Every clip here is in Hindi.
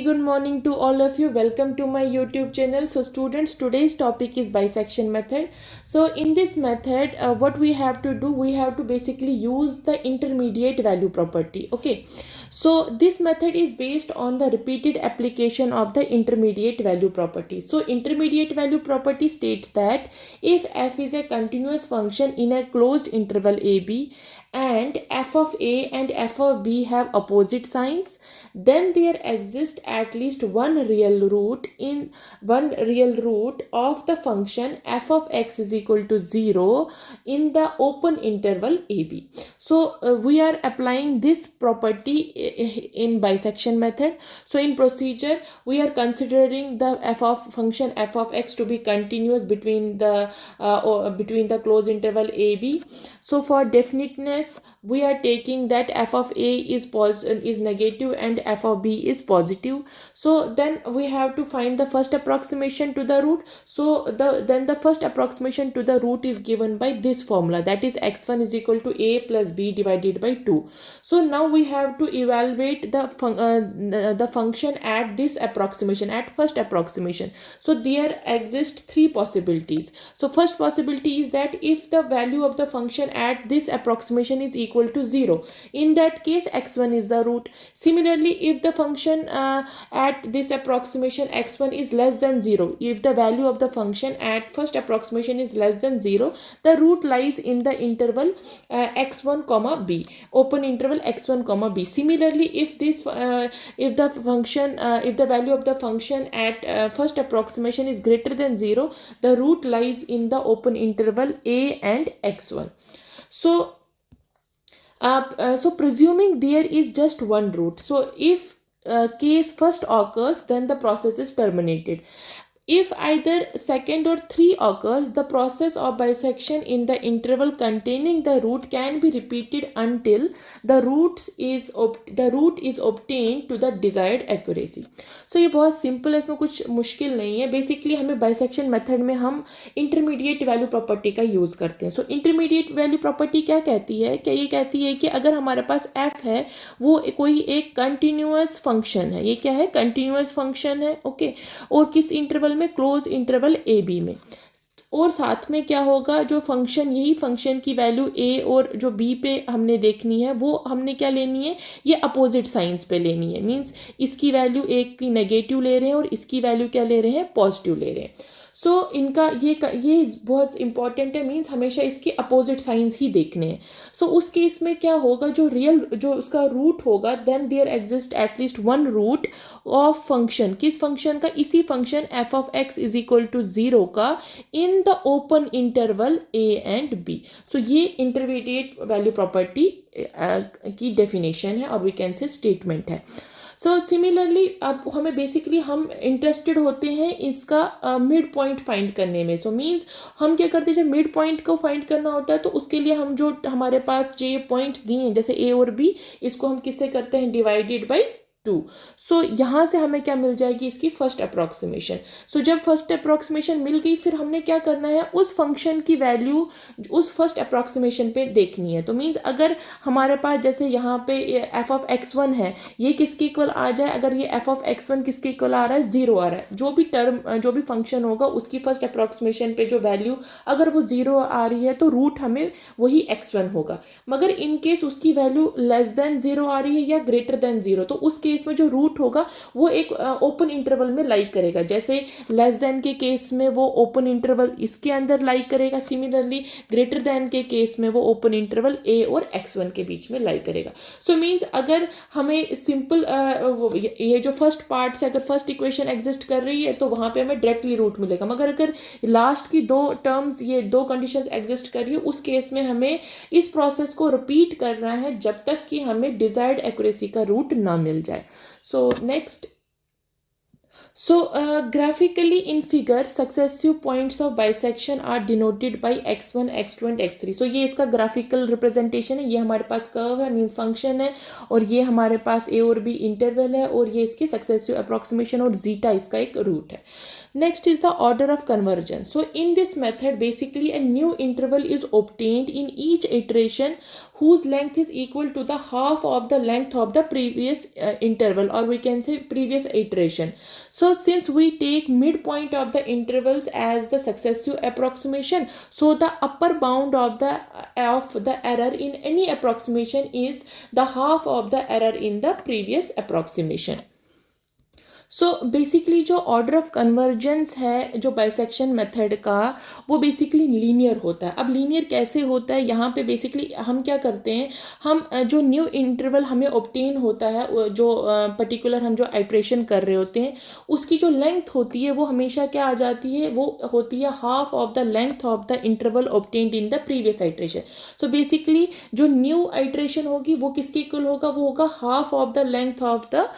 Good morning to all of you. Welcome to my YouTube channel. So students, today's topic is bisection method. So in this method, what we have to do, we have to basically use the intermediate value property. Okay. So this method is based on the repeated application of the intermediate value property. So intermediate value property states that if f is a continuous function in a closed interval ab and f of a and f of b have opposite signs, then there exists at least one real root of the function f of x is equal to 0 in the open interval ab. So we are applying this property in bisection method. So in procedure, we are considering the function f of x to be continuous between the closed interval ab. So for definiteness, we are taking that f of a is negative and f of b is positive. So then we have to find the first approximation to the root. So then the first approximation to the root is given by this formula, that is x1 is equal to a plus b divided by 2. So now we have to evaluate the function at this approximation, at first approximation. So there exist three possibilities. So first possibility is that if the value of the function at this approximation is equal to 0, in that case x1 is the root. Similarly, if the function at this approximation x1 is less than 0, if the value of the function at first approximation is less than 0, the root lies in the interval x1 comma b, open interval x1 comma b. Similarly, if the value of the function at first approximation is greater than 0, the root lies in the open interval a and x1. So presuming there is just one root, so if case first occurs, then the process is terminated. If either second or three occurs, the process of bisection in the interval containing the root can be repeated until the root is obtained to the desired accuracy. So ये बहुत सिंपल है, इसमें कुछ मुश्किल नहीं है. बेसिकली हमें बाइसेक्शन मेथड में हम इंटरमीडिएट वैल्यू प्रॉपर्टी का यूज़ करते हैं. सो इंटरमीडिएट वैल्यू प्रॉपर्टी क्या कहती है? क्या ये कहती है कि अगर हमारे पास f है, वो कोई एक कंटिन्यूअस फंक्शन है. ये क्या है? कंटिन्यूअस फंक्शन है. ओके. और किस इंटरवल में? क्लोज इंटरवल ए बी में. और साथ में क्या होगा, जो फंक्शन, यही फंक्शन की वैल्यू ए और जो बी पे हमने देखनी है, वो हमने क्या लेनी है? ये अपोजिट साइंस पे लेनी है. मींस इसकी वैल्यू एक की नेगेटिव ले रहे हैं और इसकी वैल्यू क्या ले रहे हैं? पॉजिटिव ले रहे हैं. सो इनका ये बहुत इंपॉर्टेंट है. मींस हमेशा इसके अपोजिट साइंस ही देखने हैं. सो उस केस में क्या होगा, जो उसका रूट होगा, then there exist at least one root of function. किस फंक्शन का? इसी function f of x is equal to 0 का in the open interval a and b. So ये इंटरमीडिएट वैल्यू प्रॉपर्टी की डेफिनेशन है और वी कैन से स्टेटमेंट है. सो सिमिलरली अब हमें बेसिकली हम इंटरेस्टेड होते हैं इसका मिड पॉइंट फाइंड करने में. सो मींस हम क्या करते हैं, जब मिड पॉइंट को फाइंड करना होता है तो उसके लिए हम जो हमारे पास जो ये पॉइंट्स दिए हैं, जैसे ए और बी, इसको हम किससे करते हैं? Divided by 2. सो यहाँ से हमें क्या मिल जाएगी? इसकी फर्स्ट अप्रॉक्सीमेशन. सो जब फर्स्ट अप्रॉक्सीमेशन मिल गई, फिर हमने क्या करना है? उस फंक्शन की वैल्यू उस फर्स्ट अप्रॉक्सीमेशन पे देखनी है. तो मींस अगर हमारे पास जैसे यहाँ पे f of x1 है, ये किसके इक्वल आ जाए? अगर ये f of x1 किसके इक्वल आ रहा है? 0 आ रहा है. जो भी फंक्शन होगा उसकी फर्स्ट अप्रॉक्सीमेशन पे जो वैल्यू अगर वो 0 आ रही है, तो रूट हमें वही x1 होगा. मगर इन केस उसकी वैल्यू लेस देन 0 आ रही है या ग्रेटर देन 0, तो उस केस में जो रूट होगा वो एक ओपन इंटरवल में लाई करेगा. जैसे लेस देन के केस में वो ओपन इंटरवल इसके अंदर लाई करेगा. सिमिलरली ग्रेटर देन के केस में वो ओपन इंटरवल a और x1 के बीच में लाई करेगा. सो मींस अगर हमें सिंपल ये जो फर्स्ट पार्ट से अगर फर्स्ट इक्वेशन एग्जिस्ट कर रही है, तो वहां पे हमें डायरेक्टली रूट मिलेगा. मगर अगर लास्ट की दो टर्म्स, ये दो कंडीशंस एग्जिस्ट कर रही है, उस केस में हमें इस प्रोसेस को रिपीट करना है जब तक कि हमें डिजायर्ड एक्यूरेसी का रूट ना मिल जाए. So next, So, graphically in figure, successive points of bisection are denoted by x1, x2 and x3. So, ये इसका graphical representation है, ये हमारे पास curve है, means function है, और ये हमारे पास a और b interval है, और ये इसकी successive approximation और zeta इसका एक root है. Next is the order of convergence. So, in this method, basically a new interval is obtained in each iteration whose length is equal to the half of the length of the previous interval, or we can say previous iteration. So since we take midpoint of the intervals as the successive approximation, so the upper bound of the error in any approximation is the half of the error in the previous approximation. So basically जो ऑर्डर ऑफ कन्वर्जेंस है जो बाइसेक्शन मेथड का, वो बेसिकली लीनियर होता है. अब लीनियर कैसे होता है, यहाँ पे बेसिकली हम क्या करते हैं, हम जो न्यू इंटरवल हमें ऑब्टेन होता है, जो पर्टिकुलर हम जो आइट्रेशन कर रहे होते हैं, उसकी जो लेंथ होती है वो हमेशा क्या आ जाती है, वो होती है half of the length of the interval obtained in the previous iteration. So basically जो न्यू आइट्रेशन होगी वो किसके इक्वल होगा, वो होगा half of the length of the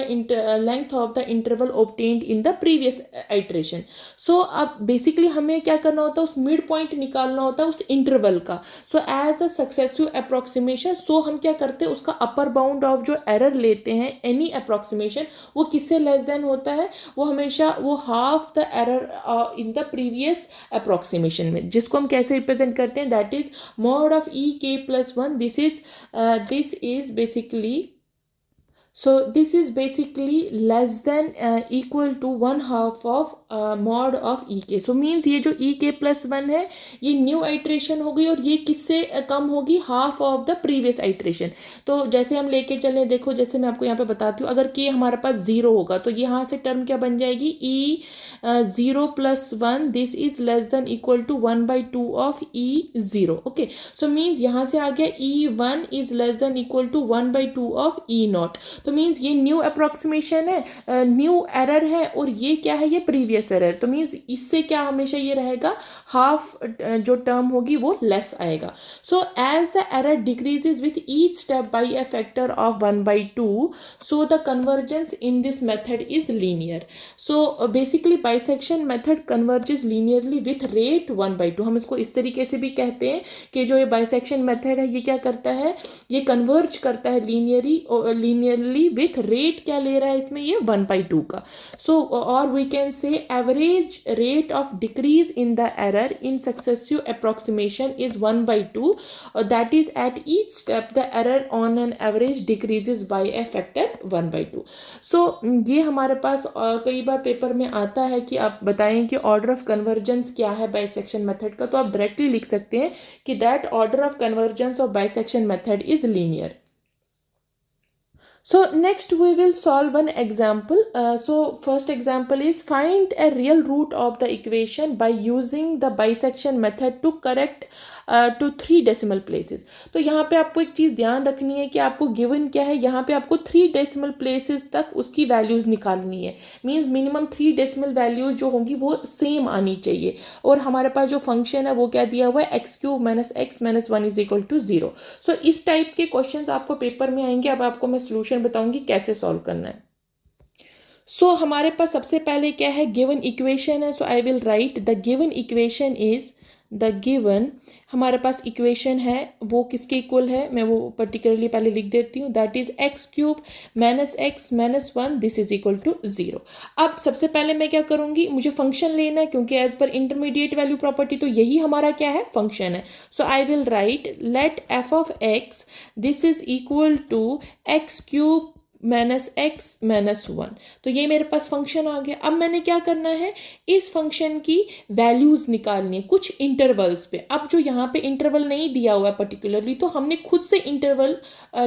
length of the interval obtained in the previous iteration. So अब basically हमें क्या करना होता है, उस मिड पॉइंट निकालना होता है उस इंटरवल का. So as a successive approximation, so हम क्या करते हैं, उसका अपर बाउंड ऑफ जो एरर लेते हैं एनी अप्रोक्सीमेशन, वो किससे लेस देन होता है, वो हमेशा वो half the error in the previous approximation में, जिसको हम कैसे रिप्रेजेंट करते हैं, दैट इज मॉड ऑफ ई के plus one. This is basically, so this is basically less than equal to 1/2 of mod of ek. so means ये जो ek plus 1 है, ये न्यू आइट्रेशन होगी और ये किससे कम होगी, half of the previous iteration. तो जैसे हम लेके चले, देखो जैसे मैं आपको यहाँ पे बताती हूँ, अगर k हमारे पास 0 होगा तो यहाँ से टर्म क्या बन जाएगी, e 0 plus 1, this is less than equal to 1/2 of e0. Okay, so means यहाँ से आ गया e1 is less than equal to 1/2 of e0. तो मीन्स ये न्यू अप्रोक्सीमेशन है, न्यू एरर है, और ये क्या है, ये प्रीवियस एरर. तो मीन्स इससे क्या हमेशा ये रहेगा, हाफ जो टर्म होगी वो लेस आएगा. So as the error decreases with each step by a factor of 1/2, so the convergence in this method is linear. So basically bisection method converges linearly with rate 1/2. हम इसको इस तरीके से भी कहते हैं कि जो ये बाइसेक्शन मेथड है, ये क्या करता है, ये कन्वर्ज करता है लीनियरली विथ रेट, क्या ले रहा है इसमें, ये 1/2 का. सो और we can say average rate of decrease in the error in successive approximation is 1/2, that is at each step the error on an average decreases by a factor 1/2. सो ये हमारे पास कई बार पेपर में आता है कि आप बताएं कि ऑर्डर ऑफ कन्वर्जेंस क्या है बाइसेक्शन मेथड का, तो आप डायरेक्टली लिख सकते हैं कि that order of convergence of bisection method is linear. So next we will solve one example. So first example is find a real root of the equation by using the bisection method to correct to 3 decimal places. तो यहाँ पे आपको एक चीज़ ध्यान रखनी है कि आपको गिवन क्या है, यहाँ पे आपको 3 decimal places तक उसकी वैल्यूज़ निकालनी है. मीन्स मिनिमम 3 decimal वैल्यूज जो होंगी वो सेम आनी चाहिए. और हमारे पास जो फंक्शन है वो क्या दिया हुआ है, x³ - x - 1 is equal to 0. सो इस टाइप के क्वेश्चंस आपको पेपर में आएंगे. अब आपको मैं सोल्यूशन बताऊंगी कैसे सॉल्व करना है. सो हमारे पास सबसे पहले क्या है, गिवन इक्वेशन है. So I will write the given equation is, the given हमारे पास इक्वेशन है वो किसके इक्वल है, मैं वो पर्टिकुलरली पहले लिख देती हूँ, that is x³ - x - 1 this is equal to 0. अब सबसे पहले मैं क्या करूँगी, मुझे फंक्शन लेना है क्योंकि as per intermediate value property तो यही हमारा क्या है, फंक्शन है. So I will write let f of x this is equal to x³ -x - 1. तो ये मेरे पास फंक्शन आ गया. अब मैंने क्या करना है, इस फंक्शन की वैल्यूज निकालनी है कुछ इंटरवल्स पे. अब जो यहाँ पे इंटरवल नहीं दिया हुआ है पर्टिकुलरली, तो हमने खुद से इंटरवल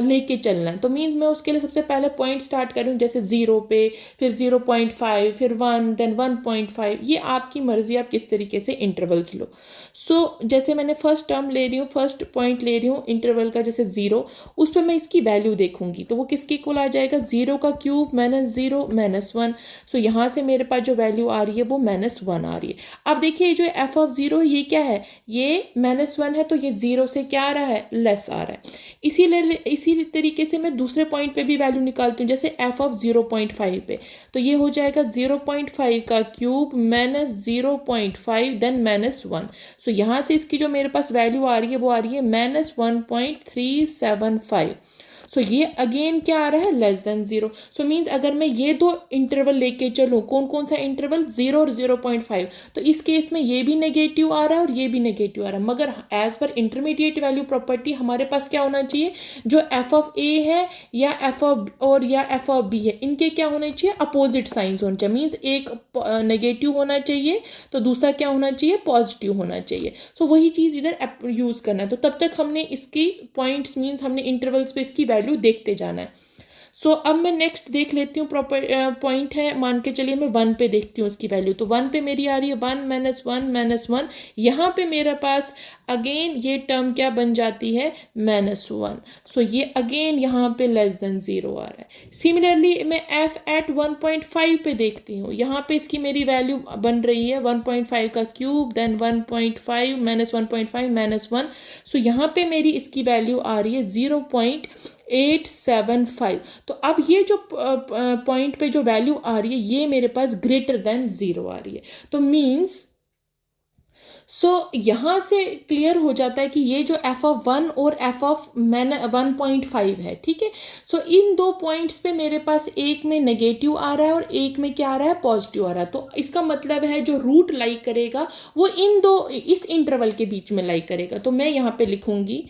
लेके चलना है. तो मीन्स मैं उसके लिए सबसे पहले पॉइंट स्टार्ट करूँ, जैसे 0 पे, फिर 0.5, फिर 1, देन 1.5. ये आपकी मर्जी, आप किस तरीके से इंटरवल्स लो. सो जैसे मैंने फर्स्ट टर्म ले रही हूँ, फर्स्ट पॉइंट ले रही हूँ इंटरवल का, जैसे 0, उस पर मैं इसकी वैल्यू देखूंगी तो वो किसके इक्वल आ जाएगी, जाएगा 0 का क्यूब माइनस 0 माइनस 1। सो यहाँ से मेरे पास जो वैल्यू आ रही है वो -1 आ रही है। अब देखिए जो एफ ऑफ 0 ये क्या है, ये -1 है, तो ये 0 से क्या आ रहा है, लेस आ रहा है। इसी तरीके से मैं दूसरे पॉइंट पे भी वैल्यू निकालती हूँ, जैसे एफ ऑफ 0.5 पे, तो ये हो जाएगा 0.5 का क्यूब माइनस 0.5 देन -1। सो यहाँ से इसकी जो मेरे पास वैल्यू आ रही है वो आ रही है -1.375। सो ये अगेन क्या आ रहा है, लेस देन 0। सो मीन्स अगर मैं ये दो इंटरवल लेके चलूँ, कौन कौन सा इंटरवल, 0 और 0.5, तो इस केस में ये भी नेगेटिव आ रहा है और ये भी नेगेटिव आ रहा है। मगर as per intermediate value property हमारे पास क्या होना चाहिए, जो एफ ऑफ ए है या एफ ऑफ और या एफ ऑफ बी है, इनके क्या होने चाहिए, अपोजिट साइंस होने चाहिए। मीन्स एक नेगेटिव होना चाहिए तो दूसरा क्या होना चाहिए, पॉजिटिव होना चाहिए। सो वही चीज़ इधर यूज़ करना है। तो तब तक हमने इसकी पॉइंट्स मीन्स हमने इंटरवल्स पे इसकी वैल्यू देखते जाना है। सो अब मैं नेक्स्ट देख लेती हूँ, प्रॉपर पॉइंट है, मान के चलिए मैं 1 पे देखती हूँ उसकी वैल्यू। तो 1 पे मेरी आ रही है 1 माइनस 1 माइनस 1। यहाँ पे मेरे पास अगेन ये टर्म क्या बन जाती है, -1। सो ये अगेन यहाँ पे लेस देन 0 आ रहा है। सिमिलरली मैं एफ एट 1.5 पे देखती हूँ, यहाँ पे इसकी मेरी वैल्यू बन रही है 1.5 का क्यूब देन 1.5 माइनस 1.5 माइनस 1। सो यहाँ पे मेरी इसकी वैल्यू आ रही है 0.875। तो अब ये जो पॉइंट पे जो वैल्यू आ रही है ये मेरे पास ग्रेटर देन 0 आ रही है। तो मीन्स यहाँ से क्लियर हो जाता है कि ये जो एफ ऑफ 1 और एफ ऑफ 1.5 है, ठीक है। इन दो पॉइंट्स पे मेरे पास एक में नेगेटिव आ रहा है और एक में क्या आ रहा है, पॉजिटिव आ रहा है। तो इसका मतलब है जो रूट लाई करेगा वो इन दो इस इंटरवल के बीच में लाई करेगा। तो मैं यहाँ पे लिखूंगी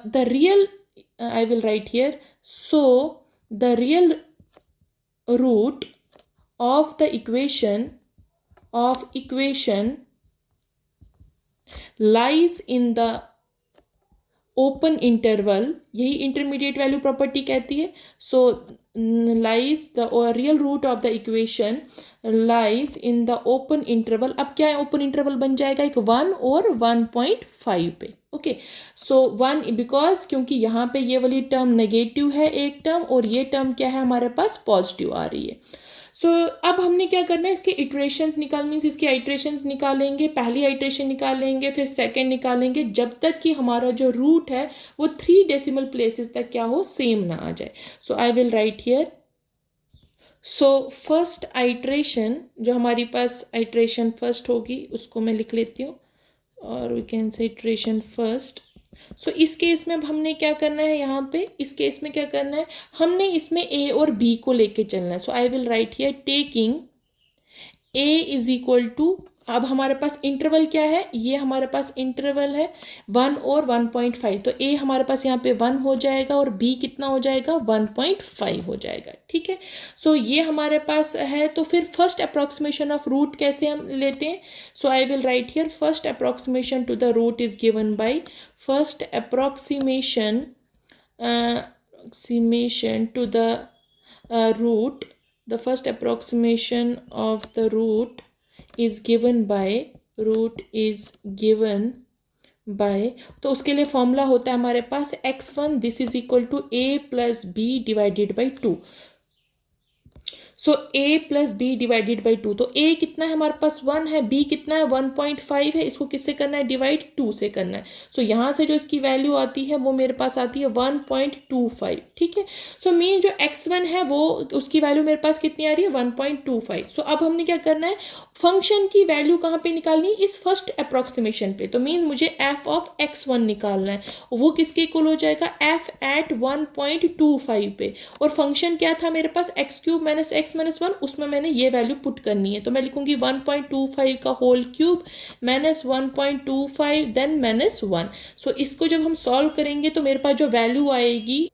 the real, I will write here, so the real root of the equation lies in the open interval, यही इंटरमीडिएट वैल्यू प्रॉपर्टी कहती है। So lies the real root of the equation lies in the open interval. अब क्या है, ओपन इंटरवल बन जाएगा एक 1 और 1.5 पे। ओके, सो 1 बिकॉज क्योंकि यहाँ पे ये वाली टर्म नेगेटिव है एक टर्म और ये टर्म क्या है हमारे पास, पॉजिटिव आ रही है। अब हमने क्या करना है, इसके इटरेशंस निकाल मीन्स इसके आइट्रेशंस निकालेंगे। पहली आइट्रेशन निकालेंगे, फिर सेकंड निकालेंगे, जब तक कि हमारा जो रूट है वो 3 डेसिमल प्लेसेस तक क्या हो, सेम ना आ जाए। So I will write here. First iteration जो हमारी पास आइट्रेशन फर्स्ट होगी उसको मैं लिख लेती हूँ, और we can say iteration first. इस केस में अब हमने क्या करना है, यहाँ पे इस केस में क्या करना है, हमने इसमें ए और बी को लेके चलना है। I will write here taking a is equal to, अब हमारे पास इंटरवल क्या है, ये हमारे पास इंटरवल है 1 और 1.5। तो ए हमारे पास यहाँ पे 1 हो जाएगा और बी कितना हो जाएगा, 1.5 हो जाएगा, ठीक है। ये हमारे पास है। तो फिर फर्स्ट अप्रॉक्सीमेशन ऑफ रूट कैसे हम लेते हैं। I will write here first approximation to the root is given by first approximation to the root, the first approximation of the root is given by तो उसके लिए फॉर्मूला होता है हमारे पास x1 this is equal to a plus b divided by 2। a plus b divided by 2। तो a कितना है हमारे पास 1 है, b कितना है 1.5 है, इसको किससे करना है, डिवाइड 2 से करना है। यहाँ से जो इसकी वैल्यू आती है वो मेरे पास आती है 1.25, ठीक है। मीन जो x1 है वो उसकी वैल्यू मेरे पास कितनी आ रही है, 1.25। अब हमने क्या करना है, फंक्शन की वैल्यू कहाँ पे निकालनी है, इस फर्स्ट अप्रॉक्सीमेशन पे। तो मीन मुझे f ऑफ x1 निकालना है, वो किसके इक्वल हो जाएगा, f एट 1.25 पे। और फंक्शन क्या था मेरे पास, x cube minus x minus 1, उसमें मैंने ये वैल्यू पुट करनी है। तो मैं लिखूंगी 1.25 का whole cube minus 1.25 then minus 1। इसको जब हम सॉल्व करेंगे तो मेरे पास जो वैल्यू आएगी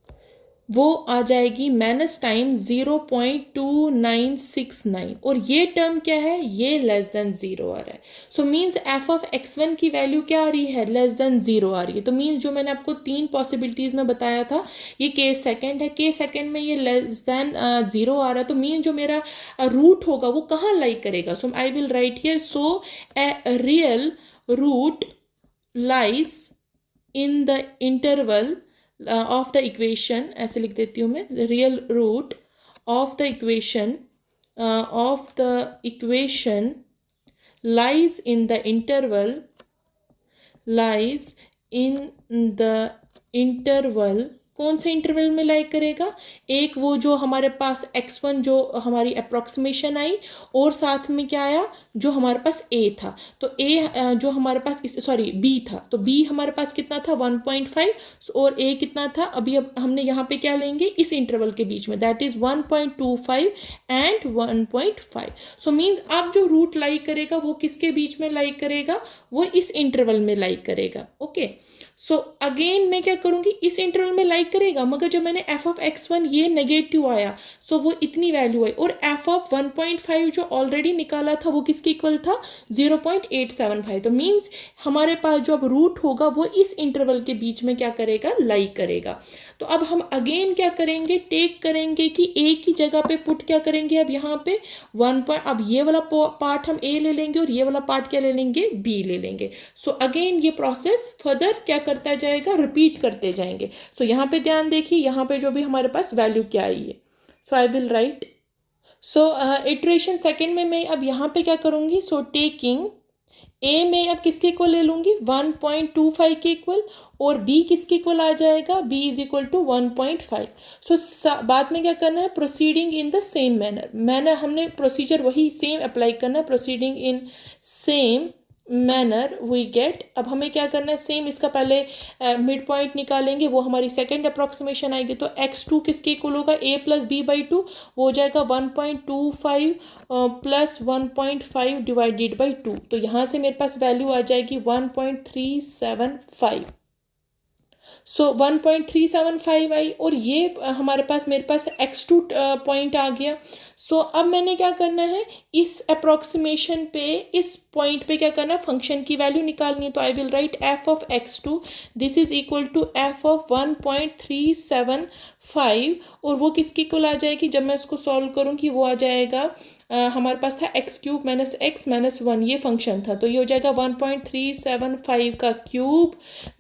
वो आ जाएगी माइनस टाइम 0.2969, और ये टर्म क्या है, ये लेस देन 0 आ रहा है। मीन्स एफ ऑफ x1 की वैल्यू क्या आ रही है, लेस देन 0 आ रही है। तो मीन्स जो मैंने आपको 3 पॉसिबिलिटीज में बताया था, ये केस सेकंड है, केस सेकंड में ये लेस देन 0 आ रहा है। तो मीन्स जो मेरा रूट होगा वो कहाँ लाई करेगा। I will write here, a real root lies in the interval of the equation, ऐसे लिख देती हूँ मैं, real root of the equation lies in the interval, कौन से इंटरवल में लाई करेगा? एक वो जो हमारे पास x1 जो हमारी अप्रोक्सीमेशन आई, और साथ में क्या आया, जो हमारे पास a था। तो a जो हमारे पास b था, तो b हमारे पास कितना था 1.5, और a कितना था, अभी अब हमने यहाँ पे क्या लेंगे, इस इंटरवल के बीच में, that is 1.25 and 1.5। So means अब जो रूट लाई करेगा वो किसके बीच में लाई करेगा, वो इस इंटरवल में लाई करेगा। ओके, सो अगेन मैं क्या करूंगी, इस इंटरवल में लाइक करेगा, मगर जब मैंने f ऑफ x1 ये नेगेटिव आया, सो वो इतनी वैल्यू आई, और f ऑफ 1.5 जो ऑलरेडी निकाला था वो किसके इक्वल था, 0.875। तो मीन्स हमारे पास जो अब रूट होगा वो इस इंटरवल के बीच में क्या करेगा, लाइक करेगा। तो अब हम अगेन क्या करेंगे, टेक करेंगे कि a की जगह पे पुट क्या करेंगे, अब यहाँ पे अब ये वाला पार्ट हम a ले लेंगे, और ये वाला पार्ट क्या ले लेंगे, b ले लेंगे। सो अगेन ये प्रोसेस फर्दर क्या करता जाएगा, रिपीट करते जाएंगे। सो यहाँ पे ध्यान देखिए, यहाँ पे जो भी हमारे पास वैल्यू क्या आई है, so I will write. So iteration second में मैं अब यहाँ पे क्या करूँगी, सो टेकिंग ए में अब किसके इक्वल ले लूँगी, 1.25 के इक्वल, और बी किसके इक्वल आ जाएगा, b is equal to 1.5। So बाद में क्या करना है, proceeding in the same manner हमने प्रोसीजर वही सेम अप्लाई करना है, proceeding in same manner we get. अब हमें क्या करना है, सेम इसका पहले मिड पॉइंट निकालेंगे, वो हमारी सेकेंड अप्रॉक्सीमेशन आएगी। तो x2 किसके इक्वल होगा, a प्लस बी बाई 2, वो हो जाएगा 1.25 प्लस 1.5 डिवाइडेड बाई 2। तो यहाँ से मेरे पास वैल्यू आ जाएगी 1.375। सो 1.375 आई, और ये हमारे पास मेरे पास x2 पॉइंट आ गया। सो अब मैंने क्या करना है, इस अप्रोक्सीमेशन पे, इस पॉइंट पे क्या करना है, फंक्शन की वैल्यू निकालनी है। तो I will write f of x2 this is equal to f of 1.375, और वो किसकी इक्वल आ जाएगी, जब मैं उसको सॉल्व करूँगी वो आ जाएगा हमारे पास था x cube minus x minus 1, ये फंक्शन था। तो ये हो जाएगा 1.375 का क्यूब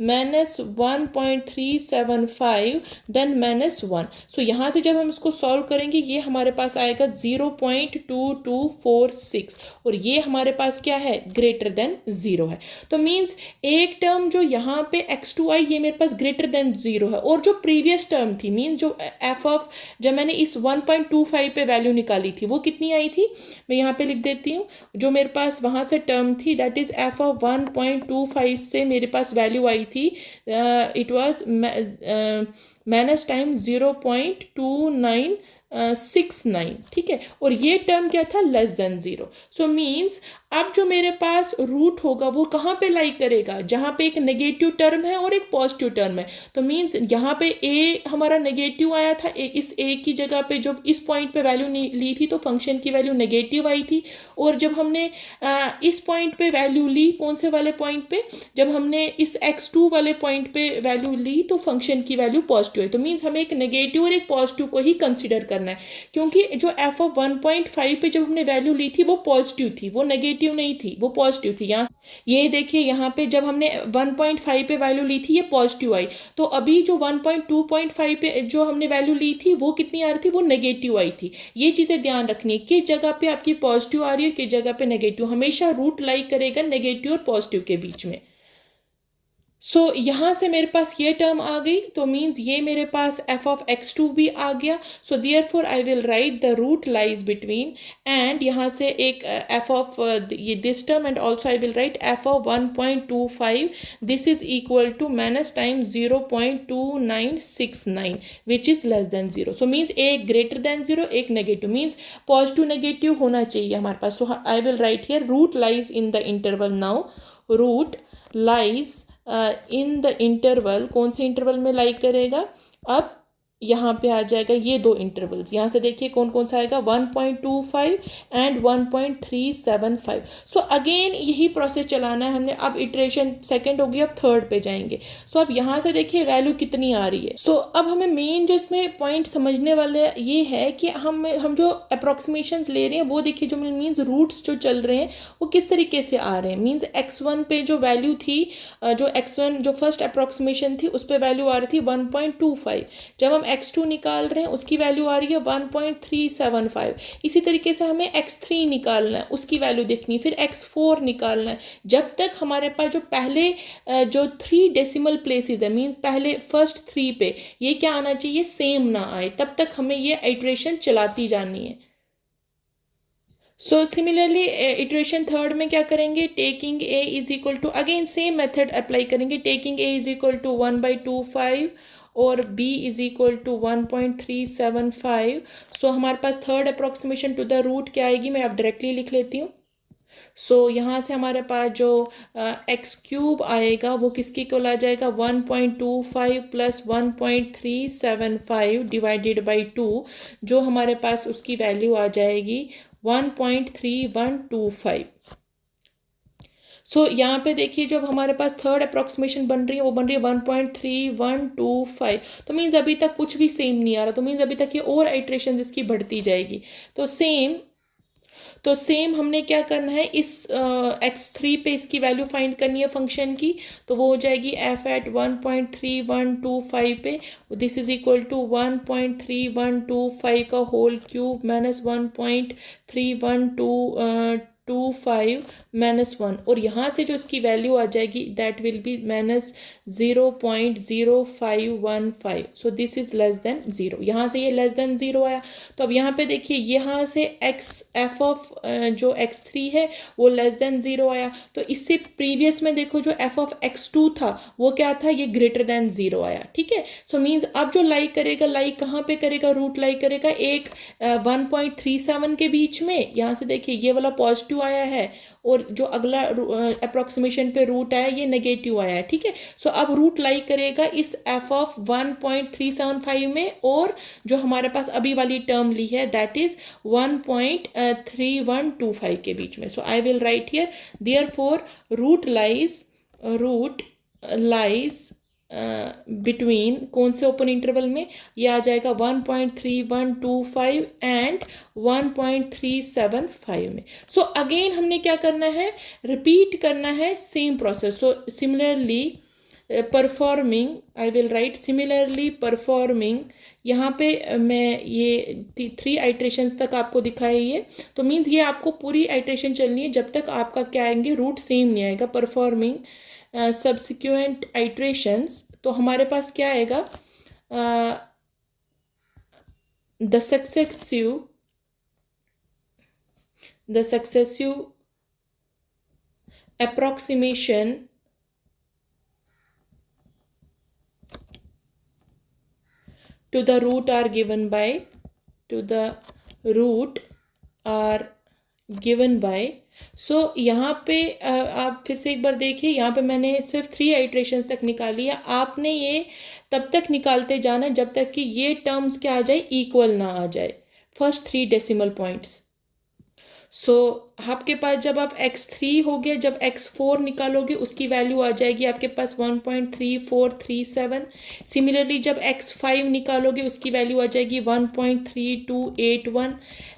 माइनस 1.375 देन माइनस 1। सो यहाँ से जब हम इसको सॉल्व करेंगे, ये हमारे पास आएगा 0.2246, और ये हमारे पास क्या है, ग्रेटर देन 0 है। तो मीन्स एक टर्म जो यहाँ पे x2 आई, ये मेरे पास ग्रेटर देन 0 है, और जो प्रीवियस टर्म थी, मीन्स जो f ऑफ, जब मैंने इस 1.25 पे वैल्यू निकाली थी, वो कितनी आई थी, मैं यहाँ पे लिख देती हूँ, जो मेरे पास वहाँ से टर्म थी, दैट इज f ऑफ 1.25 से मेरे पास वैल्यू आई थी, इट वाज माइनस टाइम 0.2969, ठीक है, और ये टर्म क्या था, लेस देन 0। सो मीन्स अब जो मेरे पास रूट होगा वो कहाँ पे लाई करेगा, जहाँ पे एक नेगेटिव टर्म है और एक पॉजिटिव टर्म है। तो मीन्स यहाँ पे a हमारा नेगेटिव आया था, इस a की जगह पे जब इस पॉइंट पे वैल्यू ली थी तो फंक्शन की वैल्यू नेगेटिव आई थी, और जब हमने इस पॉइंट पे वैल्यू ली, कौन से वाले पॉइंट पे, जब हमने इस x2 वाले पॉइंट पे वैल्यू ली तो फंक्शन की वैल्यू पॉजिटिव है। तो मीन्स हमें एक नेगेटिव और एक पॉजिटिव को ही कंसिडर करना है, क्योंकि जो f ऑफ 1.5 पे जब हमने वैल्यू ली थी वो पॉजिटिव थी, वो नेगेटिव नहीं थी, वो पॉजिटिव थी। यहाँ ये देखिए, यहाँ पे जब हमने 1.5 पे वैल्यू ली थी ये पॉजिटिव आई, तो अभी जो 1.2.5 पे जो हमने वैल्यू ली थी वो कितनी आ रही थी, वो नेगेटिव आई थी। ये चीजें ध्यान रखनी है, किस जगह पे आपकी पॉजिटिव आ रही है, किस जगह पे नेगेटिव। हमेशा रूट लाई करेगा नेगेटिव और पॉजिटिव के बीच में। सो यहाँ से मेरे पास ये टर्म आ गई, तो मीन्स ये मेरे पास f ऑफ x2 भी आ गया। So therefore I will write the root lies between, and यहाँ से एक f ऑफ ये this term, and also I will write f of 1.25 this is equal to minus time 0.2969 which is less than 0। So means एक ग्रेटर देन 0, एक नेगेटिव, मीन्स पॉजिटिव नेगेटिव होना चाहिए हमारे पास। So I will write here root lies in the interval. Now root lies in the interval, कौन से इंटरवल में लाई करेगा, अब यहाँ पे आ जाएगा ये दो इंटरवल्स, यहाँ से देखिए कौन कौन सा आएगा, 1.25 एंड 1.375। सो अगेन यही प्रोसेस चलाना है हमने। अब इटरेशन सेकंड होगी, अब थर्ड पे जाएंगे। सो अब यहाँ से देखिए वैल्यू कितनी आ रही है। सो अब हमें मेन जो इसमें पॉइंट समझने वाले ये है कि हम जो अप्रोक्सीमेशंस ले रहे हैं वो देखिए, जो मीन्स रूट्स जो चल रहे हैं वो किस तरीके से आ रहे हैं। मीन्स x1 पे जो वैल्यू थी, जो x1 जो फर्स्ट अप्रोक्सीमेशन थी उस पर वैल्यू आ रही थी 1.25। जब हम x2 निकाल रहे हैं उसकी वैल्यू आ रही है 1.375। इसी तरीके से हमें x3 निकालना है, उसकी वैल्यू देखनी है, फिर x4 निकालना है। जब तक हमारे पास जो पहले जो 3 डेसिमल प्लेसेस है, मीन्स पहले फर्स्ट 3 पे ये क्या आना चाहिए, सेम ना आए, तब तक हमें ये इटरेशन चलाती जानी है। सो सिमिलरली इटरेशन थर्ड में क्या करेंगे, taking a is equal to, again same method apply करेंगे, taking a is equal to 1/25 और b is equal to 1.375। So हमारे पास third approximation to the root क्या आएगी, मैं अब डायरेक्टली लिख लेती हूँ। सो यहाँ से हमारे पास जो एक्स क्यूब आएगा वो किसके इक्वल आ जाएगा, 1.25 प्लस 1.375 डिवाइडेड बाई 2, जो हमारे पास उसकी वैल्यू आ जाएगी 1.3125। सो यहाँ पे देखिए जब हमारे पास थर्ड अप्रोक्सीमेशन बन रही है वो बन रही है 1.3125। तो मीन्स अभी तक कुछ भी सेम नहीं आ रहा, तो मीन्स अभी तक ये और आइट्रेशन इसकी बढ़ती जाएगी। तो सेम हमने क्या करना है, इस x3 पे इसकी वैल्यू फाइंड करनी है फंक्शन की। तो वो हो जाएगी f एट 1.3125 पे, दिस इज इक्वल टू 1.3125 का होल क्यूब माइनस 1.3125 माइनस 1, और यहाँ से जो इसकी वैल्यू आ जाएगी that will B minus 0.0515। So this is less than 0, यहाँ से ये लेस देन 0 आया। तो अब यहाँ पे देखिए यहाँ से एफ ऑफ जो x3 है वो लेस देन 0 आया। तो इससे प्रीवियस में देखो जो f ऑफ x2 था वो क्या था, ये ग्रेटर देन 0 आया। ठीक है, सो मीन्स अब जो लाई करेगा, लाई कहाँ पे करेगा, रूट लाई करेगा एक 1.37 के बीच में। यहाँ से देखिए ये वाला पॉजिटिव आया है और जो अगला अप्रोक्सीमेशन पे रूट आया ये नेगेटिव आया है। ठीक है, सो अब रूट लाई करेगा इस f ऑफ 1.375 में, और जो हमारे पास अभी वाली टर्म ली है दैट इज 1.3125 के बीच में। So I will write here therefore root lies between कौन से ओपन इंटरवल में, ये आ जाएगा 1.3125 एंड 1.375 में। सो अगेन हमने क्या करना है, रिपीट करना है same process. So similarly performing, I will right similarly performing, यहाँ पे मैं ये 3 आइट्रेशंस तक आपको दिखाई है। तो मीन्स ये आपको पूरी आइट्रेशन चलनी है जब तक आपका क्या आएंगे, रूट सेम नहीं आएगा। परफॉर्मिंग सब्सिक्वेंट आइट्रेशंस, तो हमारे पास क्या आएगा, the successive approximation to the root are given by सो यहाँ पे आप फिर से एक बार देखिए, यहाँ पे मैंने सिर्फ 3 आइट्रेशंस तक निकाली है। आपने ये तब तक निकालते जाना जब तक कि ये टर्म्स क्या आ जाए, इक्वल ना आ जाए, फर्स्ट 3 डेसिमल पॉइंट्स। सो आपके पास जब आप x3 हो गया, जब x4 निकालोगे उसकी वैल्यू आ जाएगी आपके पास 1.3437। सिमिलरली जब x5 निकालोगे उसकी वैल्यू आ जाएगी 1.3281।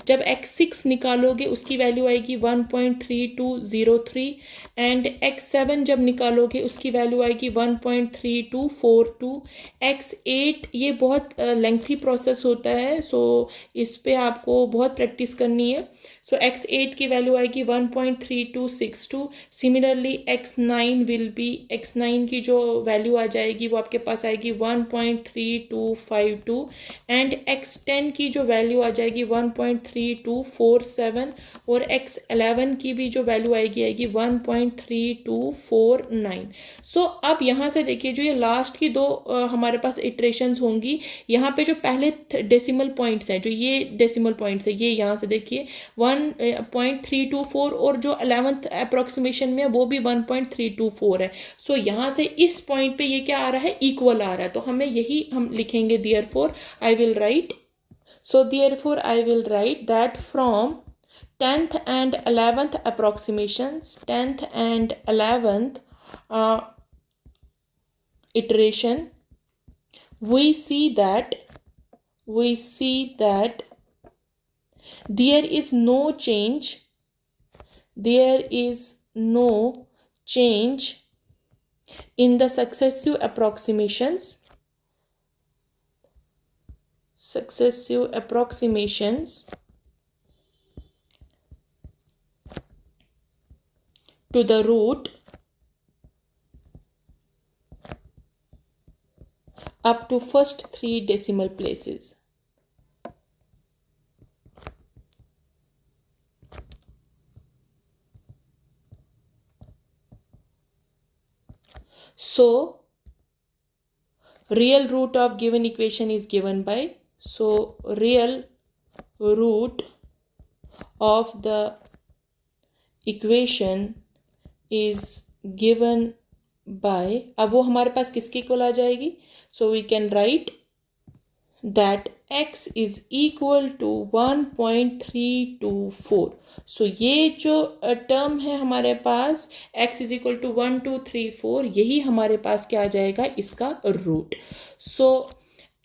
जब x6 निकालोगे उसकी वैल्यू आएगी 1.3203 एंड x7 जब निकालोगे उसकी वैल्यू आएगी 1.3242। x8 ये बहुत लेंथी प्रोसेस होता है, सो इस पे आपको बहुत प्रैक्टिस करनी है। सो x8 की वैल्यू आएगी 1.3262। सिमिलरली x9 की जो वैल्यू आ जाएगी वो आपके पास आएगी 1.3252 एंड x10 की जो वैल्यू आ जाएगी 1.3247 और x11 की भी जो वैल्यू आएगी 1.3249। सो अब यहाँ से देखिए जो ये लास्ट की दो हमारे पास इटरेशंस होंगी, यहाँ पे जो पहले डेसिमल पॉइंट्स हैं, जो ये डेसिमल पॉइंट्स है, ये यहाँ से देखिए 1.3 1.324 और जो 11th अप्रोक्सीमेशन में वो भी 1.324 है. सो यहाँ से इस पॉइंट पे ये क्या आ रहा है, इक्वल आ रहा है. तो हमें यही हम लिखेंगे, therefore I will right, so therefore I will write that from 10th and 11th approximations, 10th and 11th iteration, we see that there is no change, there is no change in the successive approximations to the root up to first 3 decimal places. So real root of given equation is given by, so real root of the equation is given by, अब वो हमारे पास किसके इक्वल आ जाएगी, so we can write that x is equal to 1.324. so ये जो टर्म है हमारे पास x is equal to 1234, यही हमारे पास क्या आ जाएगा, इसका रूट. सो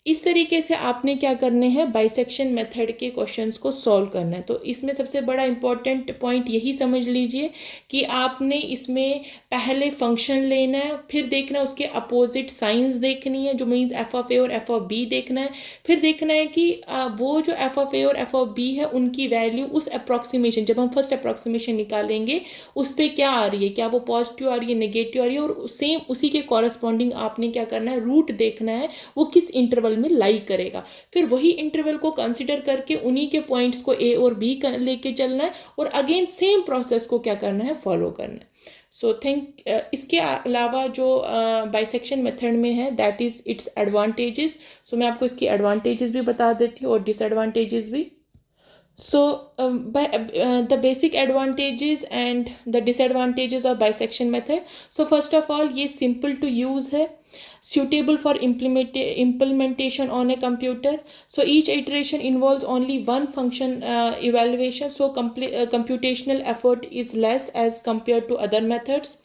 इस तरीके से आपने क्या करने हैं, बाइसेक्शन मेथड के क्वेश्चंस को सॉल्व करना है. तो इसमें सबसे बड़ा इंपॉर्टेंट पॉइंट यही समझ लीजिए कि आपने इसमें पहले फंक्शन लेना है, फिर देखना है उसके अपोजिट साइंस देखनी है, जो मीन्स एफ ऑफ ए और एफ ऑफ बी देखना है. फिर देखना है कि वो जो एफ ऑफ ए और एफ ऑफ बी है उनकी वैल्यू उस अप्रॉक्सीमेशन, जब हम फर्स्ट अप्रॉक्सीमेशन निकालेंगे उस पर क्या आ रही है, क्या वो पॉजिटिव आ रही है, नेगेटिव आ रही है, और सेम उसी के कॉरस्पॉन्डिंग आपने क्या करना है, रूट देखना है वो किस इंटरवल में लाई करेगा. फिर वही इंटरवल को कंसीडर करके उन्हीं के पॉइंट्स को ए और बी लेके चलना है, और अगेन सेम प्रोसेस को क्या करना है, फॉलो करना है. सो थिंक इसके अलावा जो बाइसेक्शन मेथड में है, दैट इज इट्स एडवांटेजेस. सो मैं आपको इसकी एडवांटेजेस भी बता देती हूँ और डिसएडवांटेजेस भी. So the basic advantages and the disadvantages of bisection method. So first of all, ये simple to use है, suitable for implementation on a computer. So each iteration involves only one function evaluation, so computational effort is less as compared to other methods.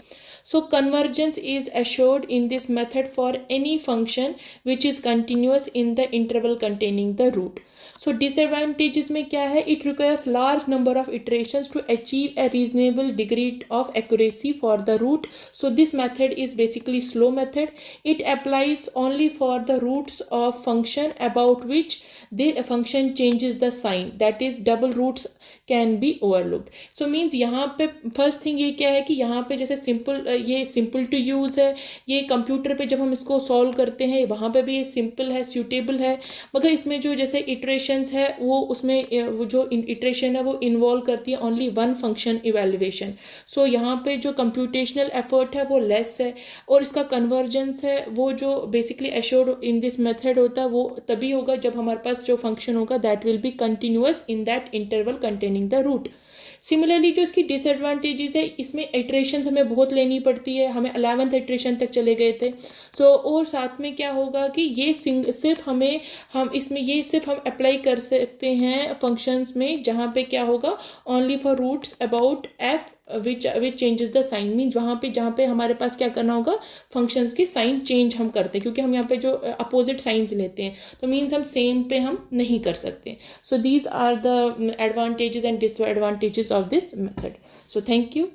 So convergence is assured in this method for any function which is continuous in the interval containing the root. So disadvantages में क्या है, it requires large number of iterations to achieve a reasonable degree of accuracy for the root. So this method is basically slow method. It applies only for the roots of function about which the function changes the sign, that is double roots can be overlooked. So means यहाँ पे first thing ये क्या है कि यहाँ पे जैसे simple, ये simple to use है, ये कंप्यूटर पे जब हम इसको सॉल्व करते हैं वहाँ पे भी ये सिंपल है, सूटेबल है. मगर इसमें जो जैसे इटरेशंस है वो उसमें वो जो इटरेशन है वो इन्वॉल्व करती है ओनली वन फंक्शन इवेल्युएशन. सो यहाँ पे जो कंप्यूटेशनल एफर्ट है वो लेस है, और इसका कन्वर्जेंस है वो जो basically assured in this method होता है वो तभी होगा जब हमारे पास जो फंक्शन होगा that will be continuous in that interval containing the root. Similarly जो इसकी डिसएडवांटेजेस है, इसमें इटरेशंस हमें बहुत लेनी पड़ती है, हमें 11th इटरेशन तक चले गए थे. सो और साथ में क्या होगा कि ये सिर्फ हम इसमें ये सिर्फ हम अप्लाई कर सकते हैं फंक्शंस में जहाँ पे क्या होगा, only for roots about f which changes the sign. Mean जहाँ पे हमारे पास क्या करना होगा, फंक्शंस के साइन चेंज हम करते हैं, क्योंकि हम यहाँ पे जो अपोजिट साइंस लेते हैं तो मीन्स हम सेम पे हम नहीं कर सकते. So these are the advantages and disadvantages of this method. So thank you.